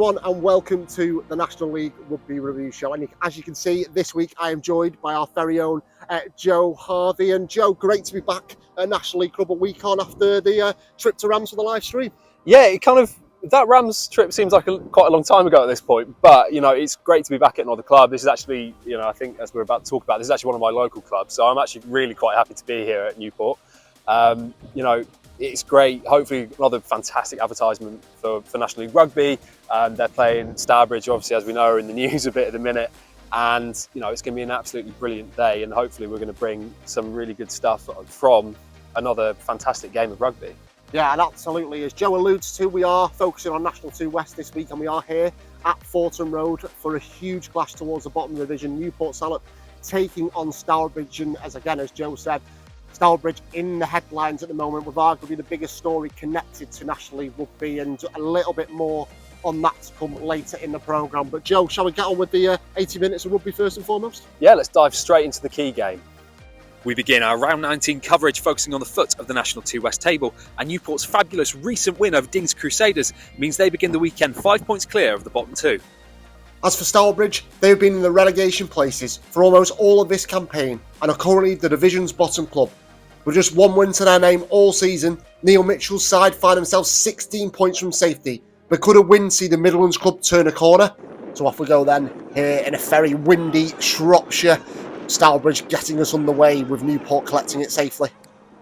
everyone, and welcome to the National League Rugby Review Show. And as you can see, this week I am joined by our very own Joe Harvey. And Joe, great to be back at National League Club a week on after the trip to Rams for the live stream. Yeah, that Rams trip seems like quite a long time ago at this point, but it's great to be back at another club. This is actually, I think as we're about to talk about, this is actually one of my local clubs, so I'm actually really quite happy to be here at Newport. It's great. Hopefully another fantastic advertisement for National League Rugby. They're playing Stourbridge, obviously, as we know, are in the news a bit at the minute. And, it's going to be an absolutely brilliant day. And hopefully we're going to bring some really good stuff from another fantastic game of rugby. Yeah, and absolutely. As Joe alludes to, we are focusing on National 2 West this week, and we are here at Forton Road for a huge clash towards the bottom of the division. Newport Salop taking on Stourbridge. And as Joe said, Stourbridge in the headlines at the moment with arguably the biggest story connected to National League Rugby, and a little bit more on that to come later in the programme. But Joe, shall we get on with the 80 minutes of rugby first and foremost? Yeah, let's dive straight into the key game. We begin our round 19 coverage focusing on the foot of the National 2 West table, and Newport's fabulous recent win over Dings Crusaders means they begin the weekend 5 points clear of the bottom two. As for Stourbridge, they've been in the relegation places for almost all of this campaign and are currently the division's bottom club. With just one win to their name all season, Neil Mitchell's side find themselves 16 points from safety, but could a win see the Midlands club turn a corner? So off we go then, here in a very windy Shropshire. Stourbridge getting us underway with Newport collecting it safely.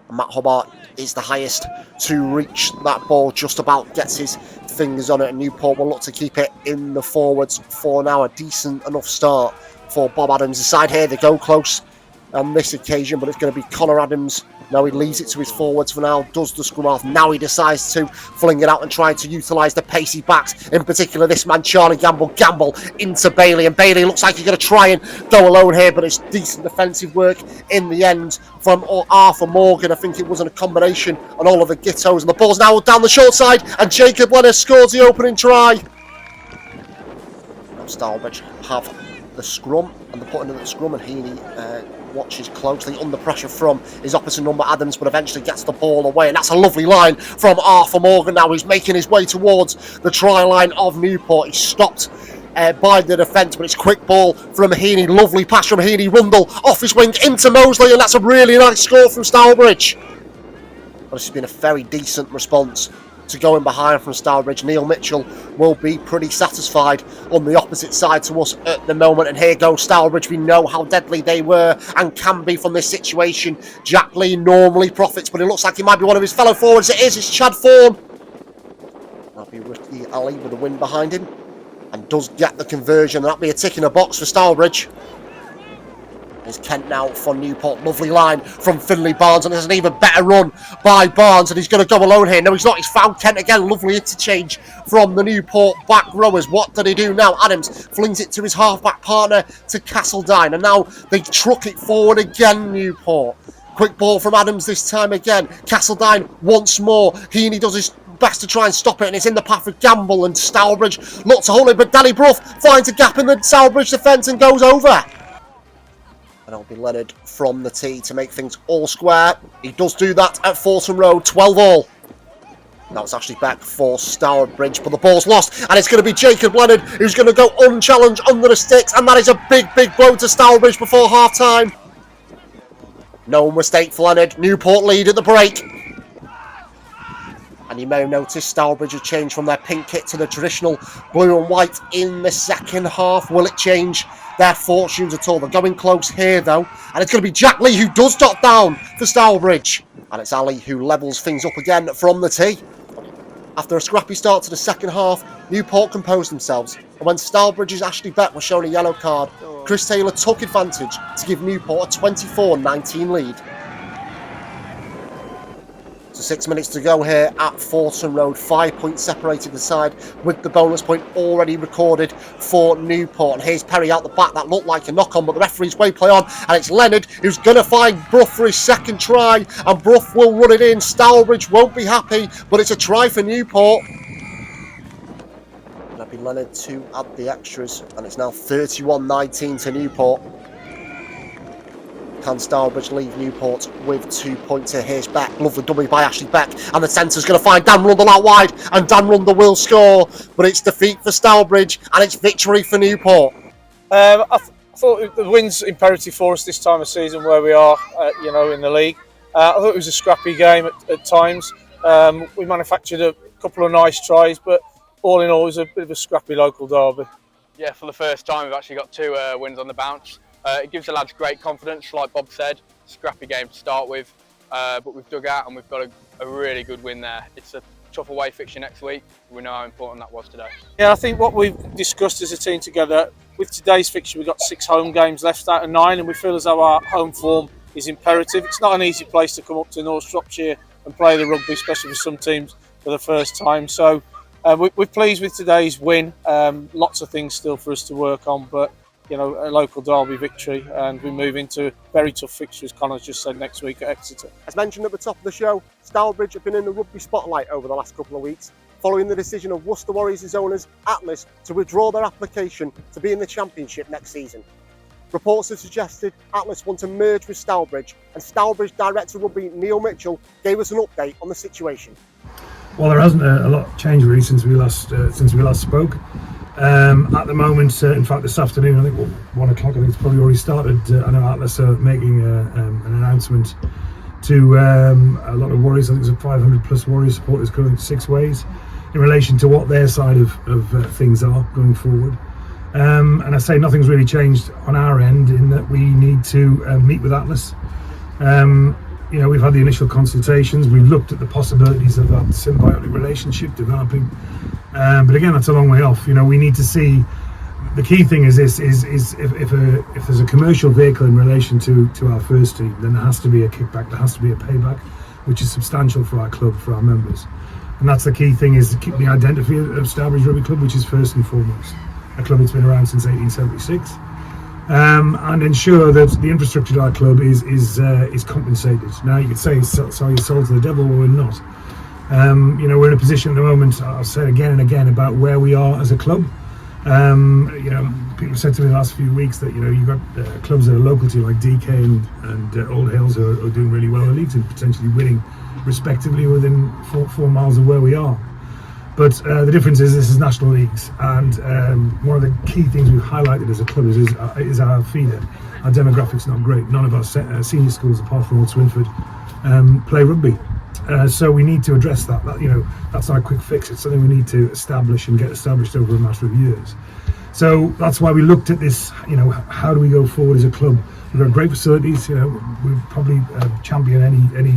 And Matt Hubbard is the highest to reach that ball, just about gets his fingers on it, and Newport will look to keep it in the forwards for now. A decent enough start for Bob Adams' side here. They go close on this occasion, but it's going to be Connor Adams. Now he leaves it to his forwards for now, does the scrum half. Now he decides to fling it out and try to utilise the pacey backs. In particular, this man, Charlie Gamble into Bailey. And Bailey looks like he's going to try and go alone here, but it's decent defensive work in the end from Arthur Morgan. I think it wasn't a combination on all of the Gittos. And the ball's now down the short side, and Jacob Leonard scores the opening try. Now Stourbridge have the scrum, and they're putting in the scrum, and Heaney watches closely under pressure from his opposite number Adams, but eventually gets the ball away, and that's a lovely line from Arthur Morgan. Now he's making his way towards the try line of Newport. He's stopped by the defence, but it's quick ball from Heaney. Lovely pass from Heaney. Rundle off his wing into Mosley, and that's a really nice score from Stourbridge. But this has been a very decent response to going behind from Stourbridge. Neil Mitchell will be pretty satisfied on the opposite side to us at the moment, and here goes Stourbridge. We know how deadly they were and can be from this situation. Jack Lee normally profits, but it looks like he might be one of his fellow forwards. It's Chad Fawn. That'll be Ricky Ali with the win behind him, and does get the conversion. That'll be a tick in a box for Stourbridge. Is Kent now for Newport. Lovely line from Finlay Barnes, and there's an even better run by Barnes, and he's going to go alone here. No, he's not. He's found Kent again. Lovely interchange from the Newport back rowers. What did he do now? Adams flings it to his half-back partner to Castledine, and now they truck it forward again, Newport. Quick ball from Adams this time again. Castledine once more. Heaney does his best to try and stop it, and it's in the path of Gamble, and Stourbridge looks to hold it, but Danny Brough finds a gap in the Stourbridge defence and goes over. And it'll be Leonard from the tee to make things all square. He does do that at Forton Road, 12 all. Now it's actually back for Stourbridge, but the ball's lost, and it's going to be Jacob Leonard who's going to go unchallenged under the sticks, and that is a big blow to Stourbridge before half-time. No mistake for Leonard. Newport lead at the break. And you may have noticed Stourbridge has changed from their pink kit to the traditional blue and white in the second half. Will it change their fortunes at all? They're going close here though, and it's going to be Jack Lee who does dot down for Stourbridge, and it's Ali who levels things up again from the tee. After a scrappy start to the second half, Newport composed themselves, and when Stourbridge's Ashley Beck was shown a yellow card, Chris Taylor took advantage to give Newport a 24-19 lead. So 6 minutes to go here at Forton Road. 5 points separated the side, with the bonus point already recorded for Newport. And here's Perry out the back. That looked like a knock-on, but the referee's way play on. And it's Leonard who's going to find Brough for his second try. And Brough will run it in. Stourbridge won't be happy, but it's a try for Newport. That'll be Leonard to add the extras. And it's now 31-19 to Newport. Can Stourbridge leave Newport with 2 points here? Here's Beck. Lovely double by Ashley Beck. And the centre's going to find Dan Rundle out wide. And Dan Rundle will score. But it's defeat for Stourbridge and it's victory for Newport. I thought the win's imperative for us this time of season where we are, in the league. I thought it was a scrappy game at times. We manufactured a couple of nice tries, but all in all, it was a bit of a scrappy local derby. Yeah, for the first time, we've actually got 2 wins on the bounce. It gives the lads great confidence, like Bob said. Scrappy game to start with, but we've dug out and we've got a really good win there. It's a tough away fixture next week. We know how important that was today. Yeah, I think what we've discussed as a team together, with today's fixture, we've got 6 home games left out of 9, and we feel as though our home form is imperative. It's not an easy place to come up to North Shropshire and play the rugby, especially for some teams for the first time. So we're pleased with today's win. Lots of things still for us to work on, but a local derby victory, and we move into a very tough fixture, as Connor's just said, next week at Exeter. As mentioned at the top of the show, Stourbridge have been in the rugby spotlight over the last couple of weeks, following the decision of Worcester Warriors' owners, Atlas, to withdraw their application to be in the Championship next season. Reports have suggested Atlas want to merge with Stourbridge, and Stourbridge Director Rugby Neil Mitchell gave us an update on the situation. Well, there hasn't a lot changed really since we last spoke. At the moment, in fact, this afternoon, I think 1 o'clock, I think it's probably already started. I know Atlas are making an announcement to a lot of Warriors. I think there's 500 plus Warriors supporters going 6 ways in relation to what their side of things are going forward. And I say nothing's really changed on our end in that we need to meet with Atlas. We've had the initial consultations. We've looked at the possibilities of that symbiotic relationship developing. But again, that's a long way off. We need to see. The key thing is this: is if there's a commercial vehicle in relation to our first team, then there has to be a kickback. There has to be a payback, which is substantial for our club, for our members. And that's the key thing: is to keep the identity of Stourbridge Rugby Club, which is first and foremost a club that's been around since 1876. And ensure that the infrastructure of our club is compensated. Now you could say, sorry, you sold to the devil, or we're not. We're in a position at the moment, I've said again and again, about where we are as a club. People have said to me the last few weeks that you've got clubs that are local to you, like DK and Old Hales, who are doing really well in the leagues and potentially winning respectively within 4 miles of where we are. But the difference is this is national leagues, and one of the key things we've highlighted as a club is our feeder. Our demographics not great. None of our senior schools, apart from Old Swinford, play rugby. So we need to address that. That's not a quick fix. It's something we need to establish and get established over a matter of years. So that's why we looked at this. How do we go forward as a club? We've got great facilities. We'd probably champion any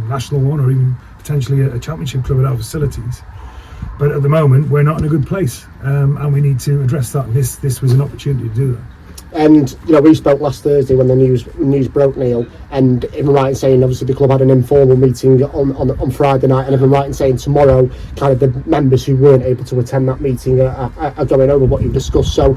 national one, or even potentially a championship club at our facilities. But at the moment, we're not in a good place, and we need to address that. This was an opportunity to do that. And we spoke last Thursday when the news broke, Neil, and if I'm right in saying, obviously the club had an informal meeting on Friday night, and if I'm right in saying tomorrow, kind of the members who weren't able to attend that meeting are going over what you've discussed. So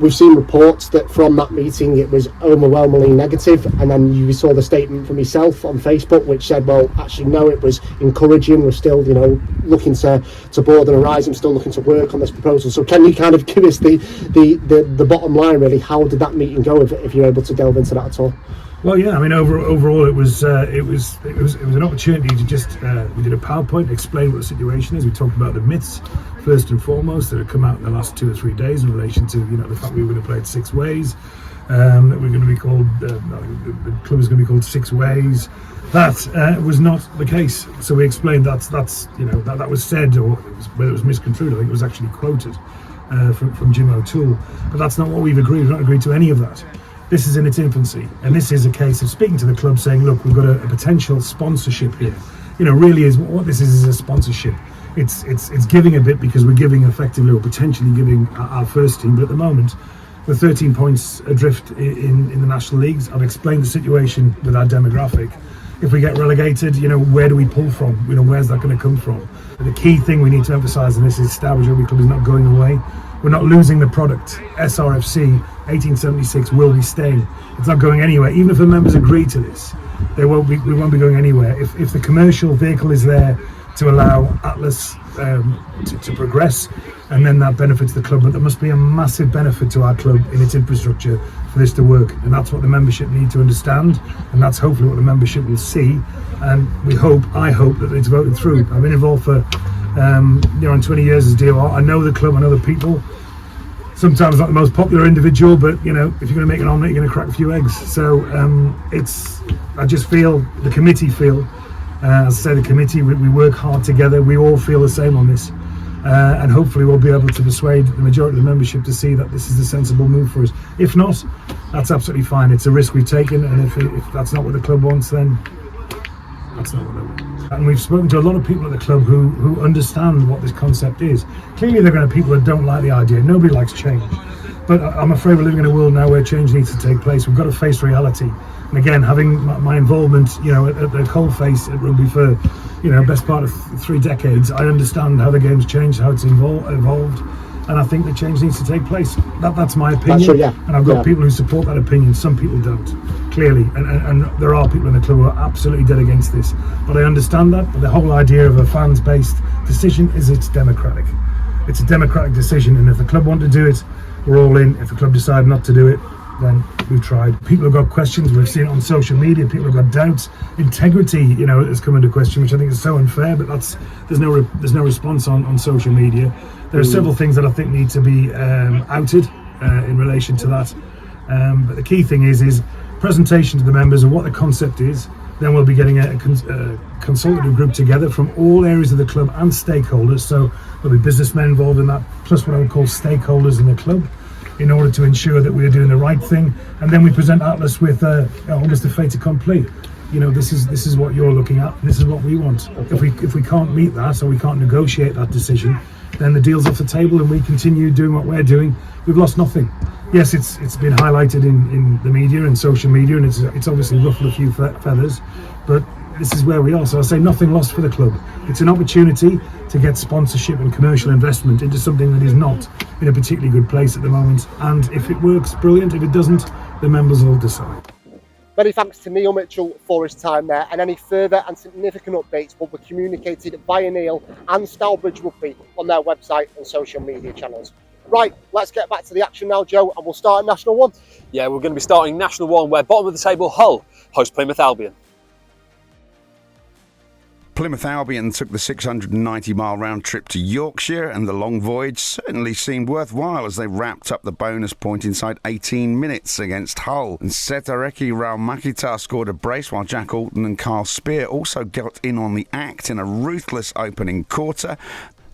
we've seen reports that from that meeting it was overwhelmingly negative, and then you saw the statement from yourself on Facebook which said, well, actually no, it was encouraging. We're still looking to broaden a rise. I'm still looking to work on this proposal. So can you kind of give us the bottom line, really? How did that meeting go, if you're able to delve into that at all? Well, yeah, I mean, overall it was an opportunity to just we did a PowerPoint, explain what the situation is. We talked about the myths first and foremost that have come out in the last 2 or 3 days in relation to the fact we were going to play it 6 ways, that we're going to be called the club is going to be called 6 ways. That was not the case. So we explained that was said, or whether it was misconstrued, I think it was actually quoted from Jim O'Toole. But that's not what we've agreed. We've not agreed to any of that. This is in its infancy, and this is a case of speaking to the club, saying, look, we've got a potential sponsorship here. Really is what this is a sponsorship. It's giving a bit, because we're giving effectively, or potentially giving our first team. But at the moment, we're 13 points adrift in the national leagues. I've explained the situation with our demographic. If we get relegated, where do we pull from? Where's that going to come from? But the key thing we need to emphasise in this is Stourbridge Rugby Club is not going away. We're not losing the product. SRFC 1876 will be staying. It's not going anywhere. Even if the members agree to this, we won't be going anywhere. If the commercial vehicle is there to allow Atlas to progress, and then that benefits the club. But there must be a massive benefit to our club in its infrastructure for this to work, and that's what the membership need to understand, and that's hopefully what the membership will see. And I hope that it's voted through. I've been involved for on 20 years as DOR. I know the club, I know the people. Sometimes not the most popular individual, but if you're going to make an omelette, you're going to crack a few eggs. So I just feel, the committee feel, as I say, the committee, we work hard together. We all feel the same on this. And hopefully we'll be able to persuade the majority of the membership to see that this is a sensible move for us. If not, that's absolutely fine. It's a risk we've taken, and if that's not what the club wants, then that's not what they want. And we've spoken to a lot of people at the club who understand what this concept is. Clearly there are going to be people that don't like the idea. Nobody likes change. But I'm afraid we're living in a world now where change needs to take place. We've got to face reality. And again, having my involvement, at the coalface at Rugby for, best part of 3 decades, I understand how the game's changed, how it's evolved. And I think the change needs to take place. That's my opinion. That's right, yeah. And I've got people who support that opinion. Some people don't, clearly. And there are people in the club who are absolutely dead against this. But I understand that. But the whole idea of a fans-based decision is it's democratic. It's a democratic decision. And if the club want to do it, we're all in. If the club decide not to do it, then we've tried. People have got questions. We've seen it on social media. People have got doubts. Integrity, has come into question, which I think is so unfair. But there's no response on social media. There are several things that I think need to be outed in relation to that. But the key thing is presentation to the members of what the concept is. Then we'll be getting a consultative group together from all areas of the club and stakeholders. So there'll be businessmen involved in that, plus what I would call stakeholders in the club, in order to ensure that we're doing the right thing. And then we present Atlas with almost a fait accompli. This is what you're looking at. This is what we want. Okay. If we can't meet that, or we can't negotiate that decision, then the deal's off the table and we continue doing what we're doing. We've lost nothing. Yes, it's been highlighted in the media and social media, and it's obviously ruffled a few feathers, but this is where we are. So I say nothing lost for the club. It's an opportunity to get sponsorship and commercial investment into something that is not in a particularly good place at the moment. And if it works, brilliant. If it doesn't, the members will decide. Many thanks to Neil Mitchell for his time there, and any further and significant updates will be communicated via Neil and Stourbridge Rugby on their website and social media channels. Right, let's get back to the action now, Joe, and we'll start at National 1. Yeah, we're going to be starting National 1, where bottom of the table Hull host Plymouth Albion. Plymouth Albion took the 690-mile round trip to Yorkshire, and the long voyage certainly seemed worthwhile as they wrapped up the bonus point inside 18 minutes against Hull. And Setareki Raumakita scored a brace, while Jack Alton and Carl Spear also got in on the act in a ruthless opening quarter.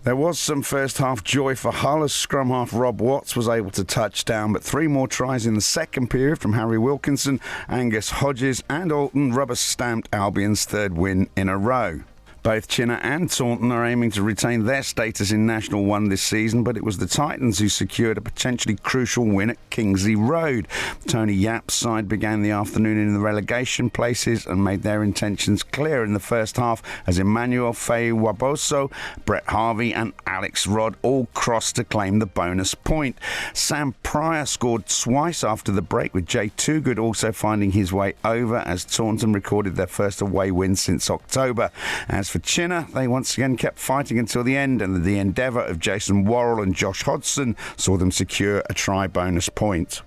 There was some first-half joy for Hull as scrum half Rob Watts was able to touch down, but 3 more tries in the second period from Harry Wilkinson, Angus Hodges and Alton rubber-stamped Albion's 3rd win in a row. Both Chinnor and Taunton are aiming to retain their status in National 1 this season, but it was the Titans who secured a potentially crucial win at Kingsley Road. Tony Yapp's side began the afternoon in the relegation places and made their intentions clear in the first half as Emmanuel Faye-Waboso, Brett Harvey and Alex Rodd all crossed to claim the bonus point. Sam Pryor scored twice after the break, with Jay Toogood also finding his way over as Taunton recorded their first away win since October. As for Chinnor, they once again kept fighting until the end, and the endeavour of Jason Worrell and Josh Hodgson saw them secure a try bonus point.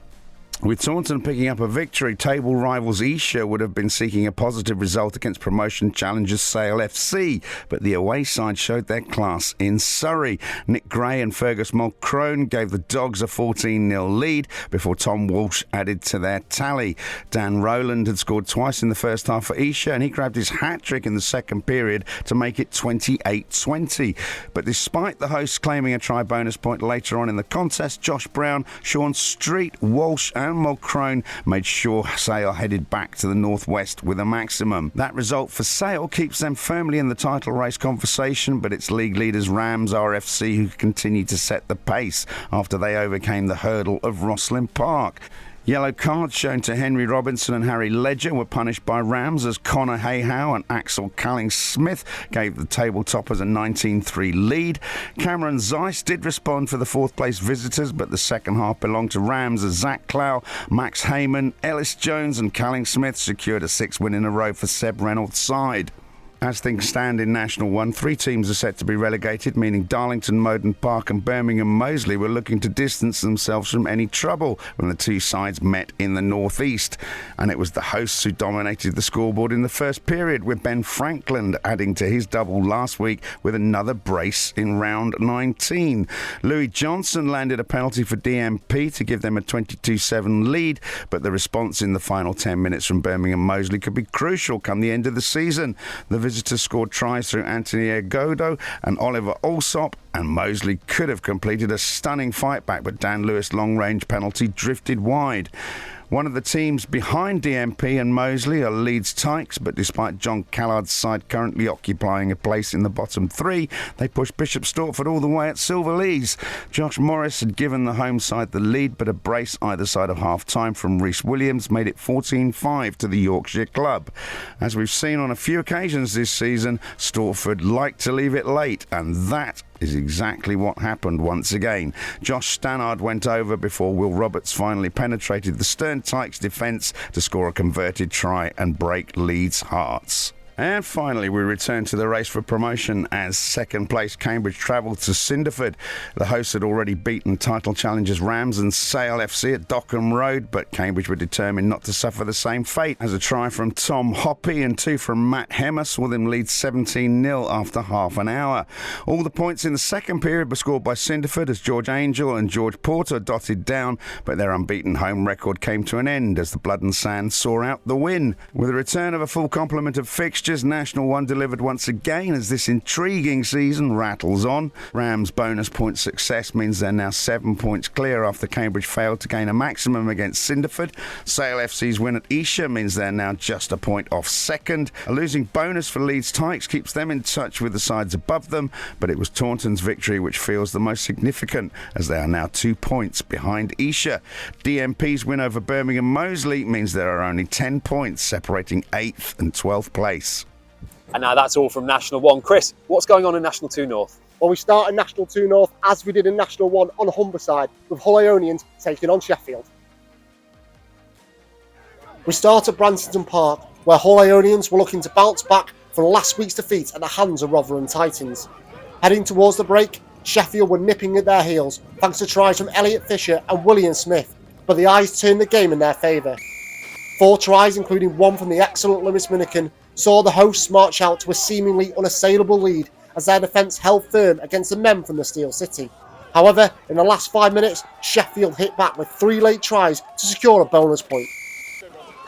With Taunton picking up a victory, table rivals Esher would have been seeking a positive result against promotion challengers Sale FC, but the away side showed their class in Surrey. Nick Gray and Fergus Mulcrone gave the Dogs a 14-0 lead before Tom Walsh added to their tally. Dan Rowland had scored twice in the first half for Esher, and he grabbed his hat-trick in the second period to make it 28-20. But despite the hosts claiming a try bonus point later on in the contest, Josh Brown, Sean Street, Walsh and Mulcrone made sure Sale headed back to the northwest with a maximum. That result for Sale keeps them firmly in the title race conversation, but it's league leaders Rams RFC who continue to set the pace after they overcame the hurdle of Rosslyn Park. Yellow cards shown to Henry Robinson and Harry Ledger were punished by Rams as Connor Hayhow and Axel Calling-Smith gave the table toppers a 19-3 lead. Cameron Zeiss did respond for the 4th place visitors, but the second half belonged to Rams as Zach Clow, Max Heyman, Ellis Jones and Calling-Smith secured a 6th win in a row for Seb Reynolds' side. As things stand in National 1, 3 teams are set to be relegated, meaning Darlington, Mowden Park and Birmingham Moseley were looking to distance themselves from any trouble when the two sides met in the North East. And it was the hosts who dominated the scoreboard in the first period, with Ben Franklin adding to his double last week with another brace in round 19. Louis Johnson landed a penalty for DMP to give them a 22-7 lead, but the response in the final 10 minutes from Birmingham Moseley could be crucial come the end of the season. The visitors scored tries through Anthony Agodo and Oliver Alsop, and Moseley could have completed a stunning fight back, but Dan Lewis' long-range penalty drifted wide. One of the teams behind DMP and Moseley are Leeds Tykes, but despite John Callard's side currently occupying a place in the bottom 3, they pushed Bishop Stortford all the way at Silverlees. Josh Morris had given the home side the lead, but a brace either side of half-time from Rhys Williams made it 14-5 to the Yorkshire club. As we've seen on a few occasions this season, Stortford like to leave it late, and that is exactly what happened once again. Josh Stannard went over before Will Roberts finally penetrated the Stern Tykes defence to score a converted try and break Leeds' hearts. And finally, we return to the race for promotion as second place Cambridge travelled to Cinderford. The hosts had already beaten title challengers Rams and Sale FC at Dockham Road, but Cambridge were determined not to suffer the same fate, as a try from Tom Hoppy and 2 from Matt Hemmer saw them lead 17-0 after half an hour. All the points in the second period were scored by Cinderford as George Angel and George Porter dotted down, but their unbeaten home record came to an end as the Blood and Sand saw out the win. With the return of a full complement of fixtures, National 1 delivered once again as this intriguing season rattles on. Rams' bonus point success means they're now 7 points clear after Cambridge failed to gain a maximum against Cinderford. Sale FC's win at Esher means they're now just a point off second. A losing bonus for Leeds Tykes keeps them in touch with the sides above them, but it was Taunton's victory which feels the most significant, as they are now 2 points behind Esher. DMP's win over Birmingham Moseley means there are only 10 points separating 8th and 12th place. And now that's all from National 1. Chris, what's going on in National 2 North? Well, we start in National 2 North as we did in National 1 on Humberside, with Hull Ionians taking on Sheffield. We start at Branston Park, where Hull Ionians were looking to bounce back from last week's defeat at the hands of Rotherham Titans. Heading towards the break, Sheffield were nipping at their heels thanks to tries from Elliot Fisher and William Smith, but the eyes turned the game in their favour. 4 tries, including one from the excellent Lewis Minican, saw the hosts march out to a seemingly unassailable lead as their defence held firm against the men from the Steel City. However, in the last 5 minutes, Sheffield hit back with 3 late tries to secure a bonus point.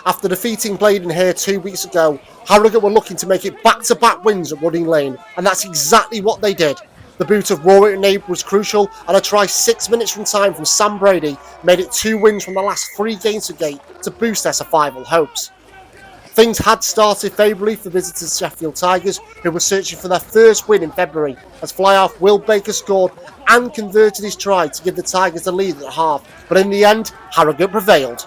After defeating Bladenhare 2 weeks ago, Harrogate were looking to make it back-to-back wins at Rudding Lane, and that's exactly what they did. The boot of Rory Nabe was crucial, and a try 6 minutes from time from Sam Brady made it 2 wins from the last 3 games to Gate to boost their survival hopes. Things had started favourably for visitors Sheffield Tigers, who were searching for their first win in February, as fly-half Will Baker scored and converted his try to give the Tigers the lead at half, but in the end, Harrogate prevailed.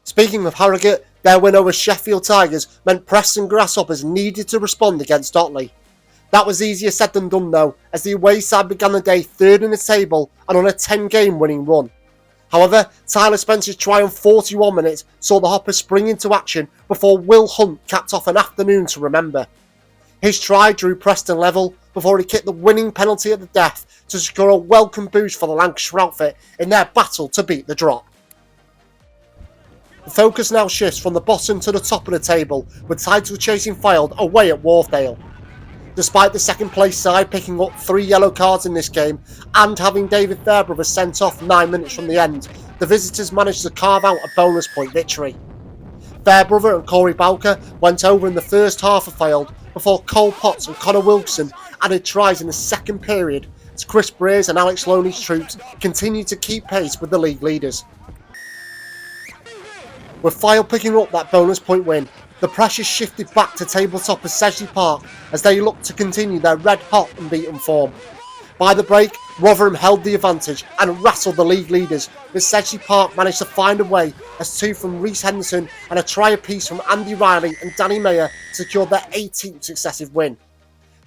Speaking of Harrogate, their win over Sheffield Tigers meant Preston Grasshoppers needed to respond against Otley. That was easier said than done though, as the away side began the day 3rd in the table and on a 10-game winning run. However, Tyler Spencer's try on 41 minutes saw the Hoppers spring into action before Will Hunt capped off an afternoon to remember. His try drew Preston level before he kicked the winning penalty at the death to secure a welcome boost for the Lancashire outfit in their battle to beat the drop. The focus now shifts from the bottom to the top of the table, with title chasing Fylde away at Wharfdale. Despite the second place side picking up 3 yellow cards in this game and having David Fairbrother sent off 9 minutes from the end, the visitors managed to carve out a bonus point victory. Fairbrother and Corey Bowker went over in the first half of Fylde before Cole Potts and Connor Wilson added tries in the second period as Chris Breers and Alex Loney's troops continued to keep pace with the league leaders. With Fylde picking up that bonus point win, the pressure shifted back to tabletoppers Sedgley Park as they looked to continue their red-hot unbeaten form. By the break, Rotherham held the advantage and rattled the league leaders, but Sedgley Park managed to find a way as 2 from Reece Henderson and a try apiece from Andy Riley and Danny Mayer secured their 18th successive win.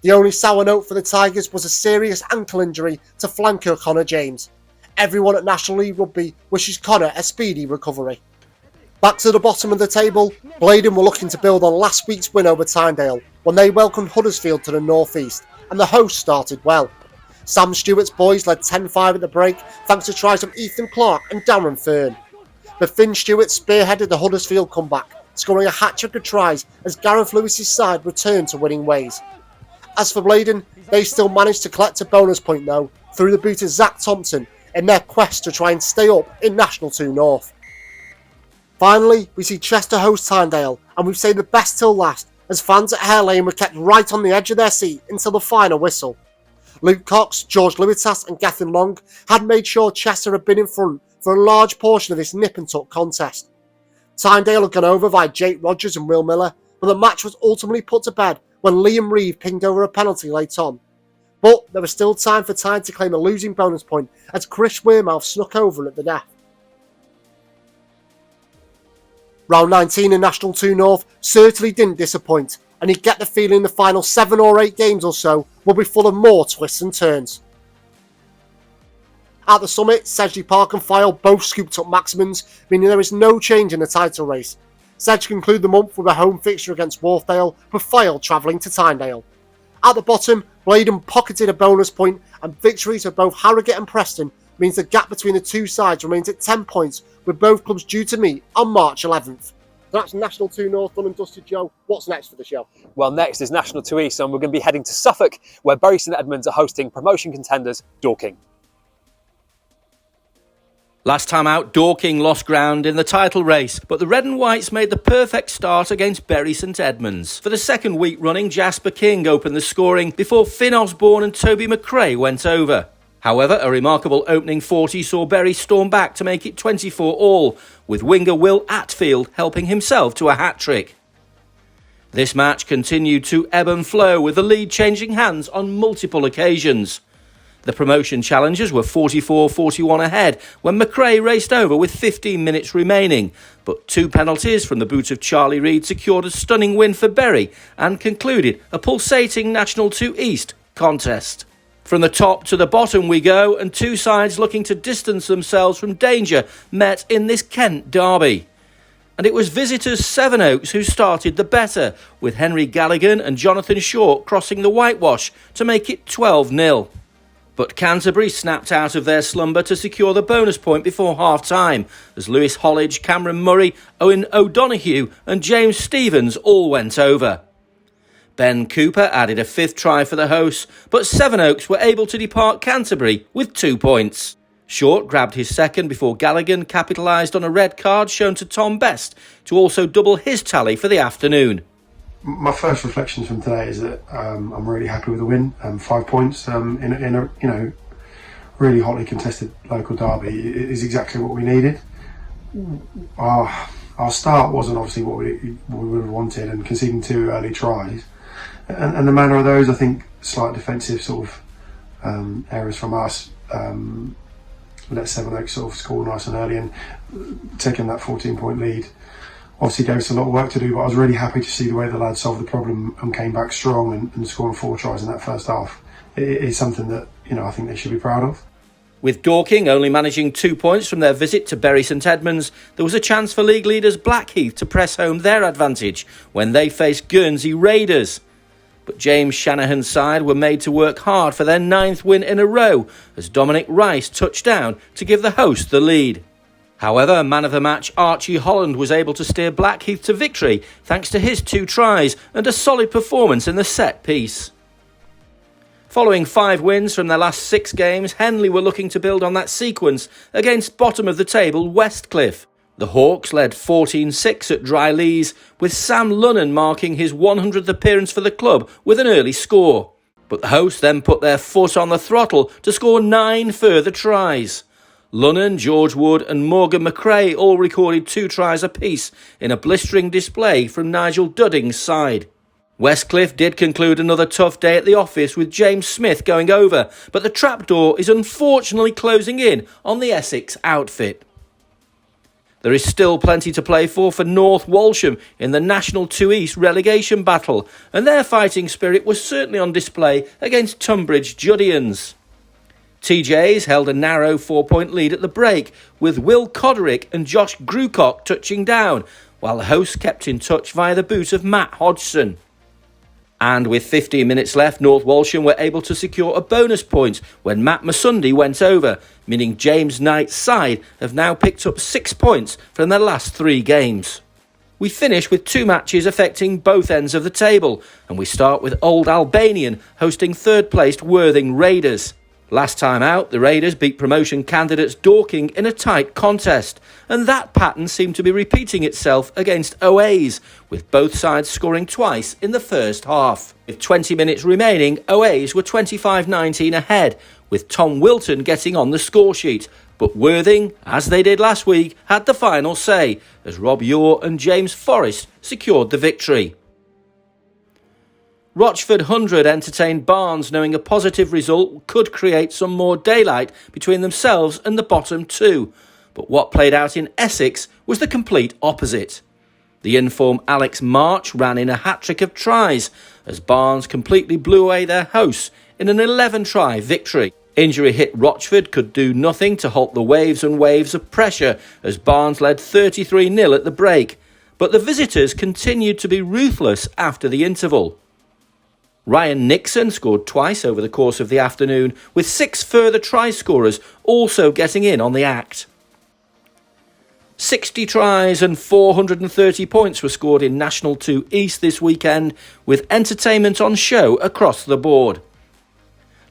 The only sour note for the Tigers was a serious ankle injury to flanker Connor James. Everyone at National League Rugby wishes Connor a speedy recovery. Back to the bottom of the table, Blaydon were looking to build on last week's win over Tynedale when they welcomed Huddersfield to the north-east, and the hosts started well. Sam Stewart's boys led 10-5 at the break thanks to tries from Ethan Clark and Darren Fern. But Finn Stewart spearheaded the Huddersfield comeback, scoring a hat-trick of tries as Gareth Lewis's side returned to winning ways. As for Blaydon, they still managed to collect a bonus point though, through the boot of Zach Thompson in their quest to try and stay up in National 2 North. Finally, we see Chester host Tynedale, and we've saved the best till last, as fans at Hare Lane were kept right on the edge of their seat until the final whistle. Luke Cox, George Lewitas and Gethin Long had made sure Chester had been in front for a large portion of this nip-and-tuck contest. Tynedale had gone over via Jake Rogers and Will Miller, but the match was ultimately put to bed when Liam Reeve pinged over a penalty late on. But there was still time for Tyne to claim a losing bonus point as Chris Wearmouth snuck over at the death. Round 19 in National 2 North certainly didn't disappoint, and you'd get the feeling the final 7 or 8 games or so will be full of more twists and turns. At the summit, Sedgley Park and Fyle both scooped up maximums, meaning there is no change in the title race. Sedge conclude the month with a home fixture against Wharfdale, with Fyle travelling to Tynedale. At the bottom, Blaydon pocketed a bonus point, and victories of both Harrogate and Preston means the gap between the two sides remains at 10 points, with both clubs due to meet on March 11th. That's National 2 North done and dusted, Joe. What's next for the show? Well, next is National 2 East, and we're going to be heading to Suffolk, where Bury St Edmunds are hosting promotion contenders Dorking. Last time out, Dorking lost ground in the title race, but the Red and Whites made the perfect start against Bury St Edmunds. For the second week running, Jasper King opened the scoring before Finn Osborne and Toby McRae went over. However, a remarkable opening 40 saw Bury storm back to make it 24-all, with winger Will Atfield helping himself to a hat-trick. This match continued to ebb and flow, with the lead changing hands on multiple occasions. The promotion challengers were 44-41 ahead when McRae raced over with 15 minutes remaining, but 2 penalties from the boot of Charlie Reid secured a stunning win for Bury and concluded a pulsating National 2 East contest. From the top to the bottom we go, and 2 sides looking to distance themselves from danger met in this Kent derby. And it was visitors Sevenoaks who started the better, with Henry Galligan and Jonathan Short crossing the whitewash to make it 12-0. But Canterbury snapped out of their slumber to secure the bonus point before half-time, as Lewis Hollidge, Cameron Murray, Owen O'Donoghue and James Stevens all went over. Ben Cooper added a 5th try for the hosts, but Sevenoaks were able to depart Canterbury with 2 points. Short grabbed his second before Galligan capitalised on a red card shown to Tom Best to also double his tally for the afternoon. My first reflections from today is that I'm really happy with the win. 5 points in a really hotly contested local derby is exactly what we needed. Our start wasn't obviously what we would have wanted, and conceding 2 early tries, and the manner of those, I think, slight defensive sort of errors from us. Let Sevenoaks sort of score nice and early, and taking that 14-point lead obviously gave us a lot of work to do, but I was really happy to see the way the lads solved the problem and came back strong and scoring 4 tries in that first half. It is something that, I think they should be proud of. With Dorking only managing 2 points from their visit to Bury St Edmunds, there was a chance for league leaders Blackheath to press home their advantage when they faced Guernsey Raiders. But James Shanahan's side were made to work hard for their 9th win in a row as Dominic Rice touched down to give the host the lead. However, man of the match Archie Holland was able to steer Blackheath to victory thanks to his 2 tries and a solid performance in the set piece. Following 5 wins from their last 6 games, Henley were looking to build on that sequence against bottom of the table Westcliff. The Hawks led 14-6 at Dry Lees, with Sam Lunnan marking his 100th appearance for the club with an early score. But the hosts then put their foot on the throttle to score 9 further tries. Lunnan, George Wood and Morgan McRae all recorded 2 tries apiece in a blistering display from Nigel Dudding's side. Westcliff did conclude another tough day at the office with James Smith going over, but the trapdoor is unfortunately closing in on the Essex outfit. There is still plenty to play for North Walsham in the National 2 East relegation battle, and their fighting spirit was certainly on display against Tunbridge Judeans. TJs held a narrow 4-point lead at the break, with Will Coderick and Josh Grucock touching down, while the hosts kept in touch via the boot of Matt Hodgson. And with 15 minutes left, North Walsham were able to secure a bonus point when Matt Masundi went over, meaning James Knight's side have now picked up 6 points from their last 3 games. We finish with 2 matches affecting both ends of the table, and we start with Old Albanian hosting third-placed Worthing Raiders. Last time out, the Raiders beat promotion candidates Dorking in a tight contest, and that pattern seemed to be repeating itself against OAs, with both sides scoring twice in the first half. With 20 minutes remaining, OAs were 25-19 ahead, with Tom Wilton getting on the scoresheet, but Worthing, as they did last week, had the final say, as Rob Yore and James Forrest secured the victory. Rochford 100 entertained Barnes, knowing a positive result could create some more daylight between themselves and the bottom 2. But what played out in Essex was the complete opposite. The informed Alex March ran in a hat-trick of tries, as Barnes completely blew away their hosts in an 11-try victory. Injury hit Rochford could do nothing to halt the waves and waves of pressure, as Barnes led 33-0 at the break. But the visitors continued to be ruthless after the interval. Ryan Nixon scored twice over the course of the afternoon, with 6 further try scorers also getting in on the act. 60 tries and 430 points were scored in National 2 East this weekend, with entertainment on show across the board.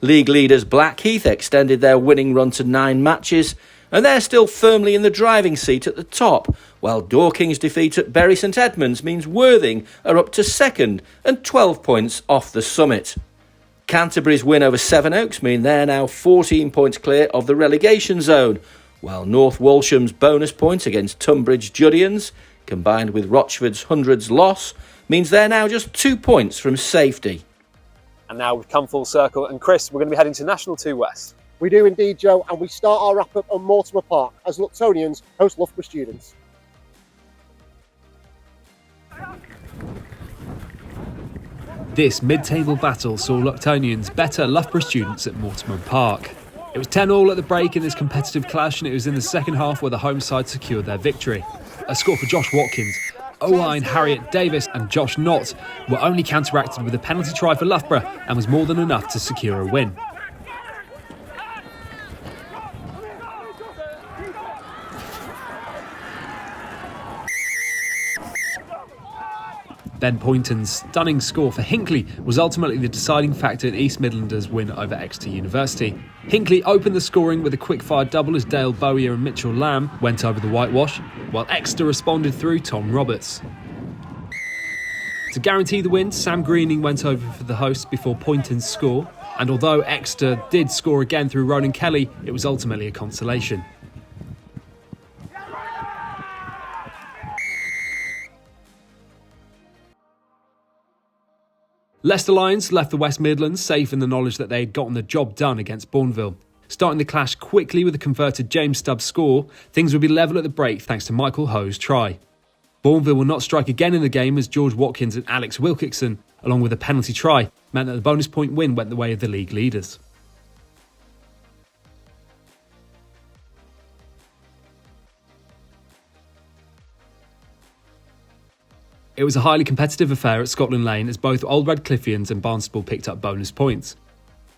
League leaders Blackheath extended their winning run to 9 matches, and they're still firmly in the driving seat at the top, while Dorking's defeat at Bury St Edmunds means Worthing are up to second and 12 points off the summit. Canterbury's win over Sevenoaks mean they're now 14 points clear of the relegation zone, while North Walsham's bonus point against Tunbridge Judians, combined with Rochford's 100's loss, means they're now just 2 points from safety. And now we've come full circle, and Chris, we're going to be heading to National 2 West. We do indeed, Joe, and we start our wrap-up on Mortimer Park as Luctonians host Loughborough students. This mid-table battle saw Luctonians better Loughborough students at Mortimer Park. It was 10-all at the break in this competitive clash, and it was in the second half where the home side secured their victory. A score for Josh Watkins, Owain Harriet Davis and Josh Knott were only counteracted with a penalty try for Loughborough and was more than enough to secure a win. Ben Poynton's stunning score for Hinckley was ultimately the deciding factor in East Midlanders' win over Exeter University. Hinckley opened the scoring with a quick-fire double as Dale Bowyer and Mitchell Lamb went over the whitewash, while Exeter responded through Tom Roberts. To guarantee the win, Sam Greening went over for the hosts before Poynton's score, and although Exeter did score again through Ronan Kelly, it was ultimately a consolation. Leicester Lions left the West Midlands safe in the knowledge that they had gotten the job done against Bourneville. Starting the clash quickly with a converted James Stubbs score, things would be level at the break thanks to Michael Ho's try. Bourneville will not strike again in the game as George Watkins and Alex Wilkinson, along with a penalty try, meant that the bonus point win went the way of the league leaders. It was a highly competitive affair at Scotland Lane as both Old Redcliffians and Barnstaple picked up bonus points.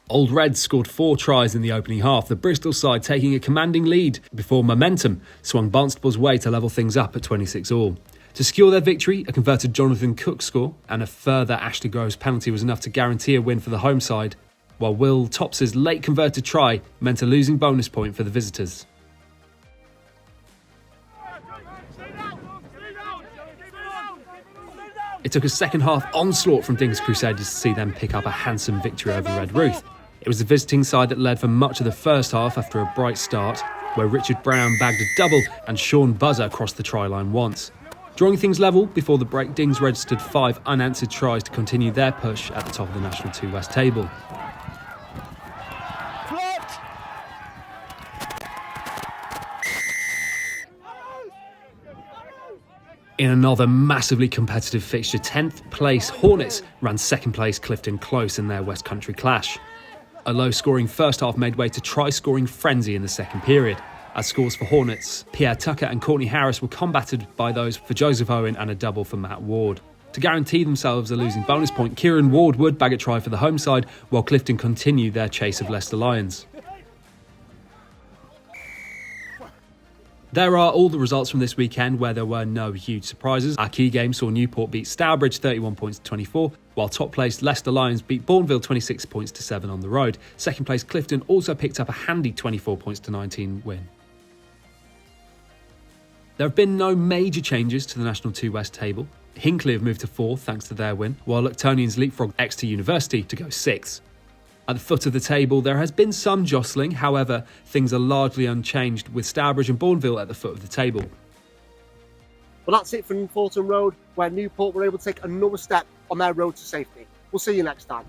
Old Reds scored 4 tries in the opening half, the Bristol side taking a commanding lead before momentum swung Barnstaple's way to level things up at 26-all. To secure their victory, a converted Jonathan Cook score and a further Ashley Groves penalty was enough to guarantee a win for the home side, while Will Tops's late converted try meant a losing bonus point for the visitors. It took a second half onslaught from Dings Crusaders to see them pick up a handsome victory over Red Ruth. It was the visiting side that led for much of the first half after a bright start, where Richard Brown bagged a double and Sean Buzzer crossed the try line once. Drawing things level before the break, Dings registered 5 unanswered tries to continue their push at the top of the National 2 West table. In another massively competitive fixture, 10th place Hornets ran 2nd place Clifton Close in their West Country clash. A low-scoring first half made way to try-scoring frenzy in the second period, as scores for Hornets, Pierre Tucker and Courtney Harris were combated by those for Joseph Owen and a double for Matt Ward. To guarantee themselves a losing bonus point, Kieran Ward would bag a try for the home side, while Clifton continued their chase of Leicester Lions. There are all the results from this weekend where there were no huge surprises. Our key game saw Newport beat Stourbridge 31 points to 24, while top placed Leicester Lions beat Bourneville 26 points to 7 on the road. Second place Clifton also picked up a handy 24 points to 19 win. There have been no major changes to the National 2 West table. Hinckley have moved to 4th thanks to their win, while Luctonians leapfrogged Exeter University to go 6th. At the foot of the table, there has been some jostling, however, things are largely unchanged with Stourbridge and Bourneville at the foot of the table. Well, that's it from Fulton Road, where Newport were able to take another step on their road to safety. We'll see you next time.